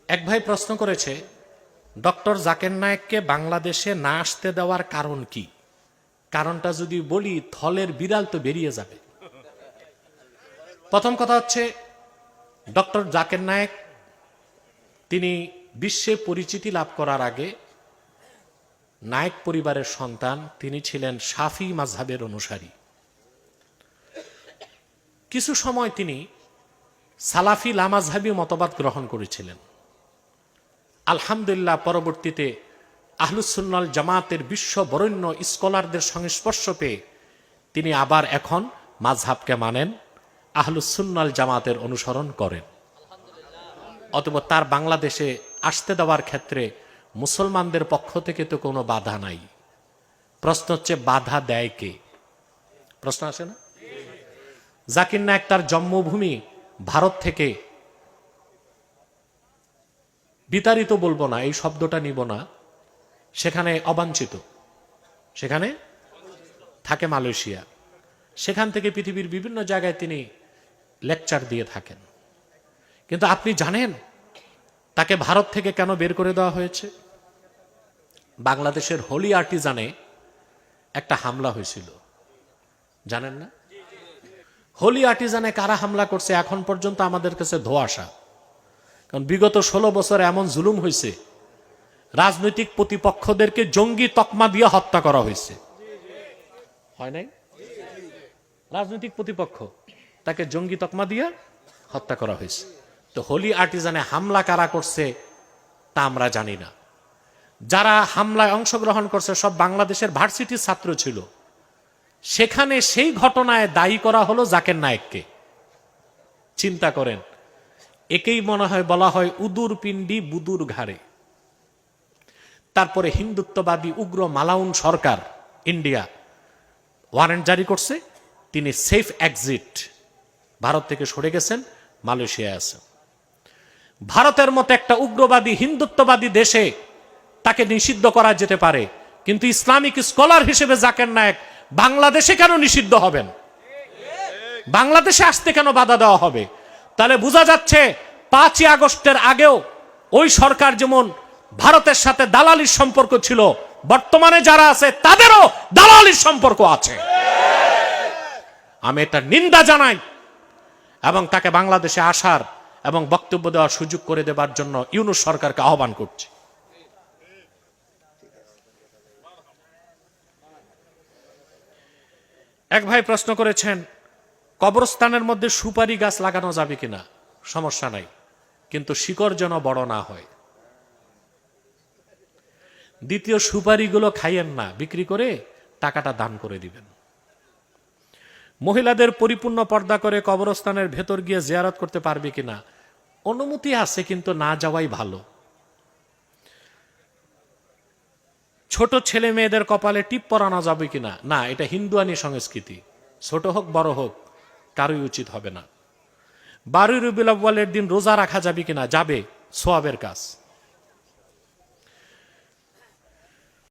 এক ভাই প্রশ্ন করেছে, ডক্টর জাকির নায়েককে বাংলাদেশে না আসতে দেওয়ার কারণ কি? কারণটা যদি বলি থলের বিড়াল তো বেরিয়ে যাবে। প্রথম কথা হচ্ছে, ডক্টর জাকির নায়েক তিনি বিশ্বে পরিচিতি লাভ করার আগে নায়েক পরিবারের সন্তান। তিনি ছিলেন শাফি মাযহাবের অনুসারী। কিছু সময় তিনি সালাফি লামাযহাবী মতবাদ গ্রহণ করেছিলেন। আলহামদুলিল্লাহ, পরবর্তীতে আহলুস সুন্নাহ ওয়াল জামাতের বিশ্ব বরেণ্য স্কলারদের সংস্পর্শ পেয়ে তিনি আবার এখন মাযহাবকে মানেন, আহলুস সুন্নাহ ওয়াল জামাতের অনুসরণ করেন। অতঃপর তার বাংলাদেশে আসতে দেওয়ার ক্ষেত্রে মুসলমানদের পক্ষ থেকে তো কোনো বাধা নাই। প্রশ্ন হচ্ছে, বাধা দেয় কে? প্রশ্ন আসে না? জাকির নায়েক তার জন্মভূমি ভারত থেকে বিতাড়িত বলবো না, এই শব্দটা নিব না, সেখানে অবাঞ্ছিত, সেখানে থাকে মালয়েশিয়া। সেখান থেকে পৃথিবীর বিভিন্ন জায়গায় তিনি লেকচার দিয়ে থাকেন। কিন্তু আপনি জানেন তাকে ভারত থেকে কেন বের করে দেওয়া হয়েছে? বাংলাদেশের হোলি আর্টিজানে একটা হামলা হয়েছিল, জানেন না? হোলি আর্টিজানে কারা হামলা করছে এখন পর্যন্ত আমাদের কাছে ধোঁয়াশা। কারণ বিগত 16 বছর এমন জুলুম হয়েছে, রাজনৈতিক প্রতিপক্ষদেরকে জঙ্গি তকমা দিয়ে হত্যা করা হয়েছে, হয় নাই? রাজনৈতিক প্রতিপক্ষ তাকে জঙ্গি তকমা দিয়ে হত্যা করা হয়েছে। তো হোলি আর্টিজানে হামলা কারা করছে তা আমরা জানি না। যারা হামলায় অংশগ্রহণ করছে সব বাংলাদেশের ভার্সিটির ছাত্র ছিল। সেখানে সেই ঘটনায় দায়ী করা হলো জাকির নায়েককে। চিন্তা করেন, একেই মনে হয় বলা হয় উদুর পিণ্ডি বুদুর ঘাড়ে। তারপরে হিন্দুত্ববাদী উগ্র মালাউন সরকার ইন্ডিয়া ওয়ারেন্ট জারি করছে, তিনি সেফ এক্সিট, ভারত থেকে সরে গেছেন, মালয়েশিয়ায় আছেন। ভারতের মতো একটা উগ্রবাদী হিন্দুত্ববাদী দেশে তাকে নিষিদ্ধ করা যেতে পারে, কিন্তু ইসলামিক স্কলার হিসেবে জাকির নায়েক বাংলাদেশে কেন নিষিদ্ধ হবেন? বাংলাদেশে আসতে কেন বাধা দেওয়া হবে? তাহলে বোঝা যাচ্ছে 5ই আগস্টের আগেও ওই সরকার যেমন ভারতের সাথে দালালির সম্পর্ক ছিল, বর্তমানে যারা আছে তাদেরও দালালির সম্পর্ক আছে। আমি এটা নিন্দা জানাই এবং তাকে বাংলাদেশে আসার এবং বক্তব্য দেওয়ার সুযোগ করে দেবার জন্য ইউনূস সরকারকে আহ্বান করছি। এক ভাই প্রশ্ন করেছেন, কবরস্থানের মধ্যে সুপারি গাছ লাগানো যাবে কিনা? সমস্যা নাই, কিন্তু শিকড় যেন বড় না হয়। দ্বিতীয়, সুপারিগুলো খাইয়েন না, বিক্রি করে টাকাটা দান করে দিবেন। মহিলাদের পরিপূর্ণ পর্দা করে কবরস্থানের ভেতর গিয়ে জিয়ারত করতে পারবে কিনা? অনুমতি আছে, কিন্তু না যাওয়াই ভালো। ছোট ছেলে মেয়েদের কপালে টিপ পরানো যাবে কিনা? না, এটা হিন্দুয়ানি সংস্কৃতি, ছোট হোক বড় হোক কারোই উচিত হবে না। 12 রবিউল আউয়ালের দিন রোজা রাখা যাবে কিনা? যাবে, সোয়াবের কাজ।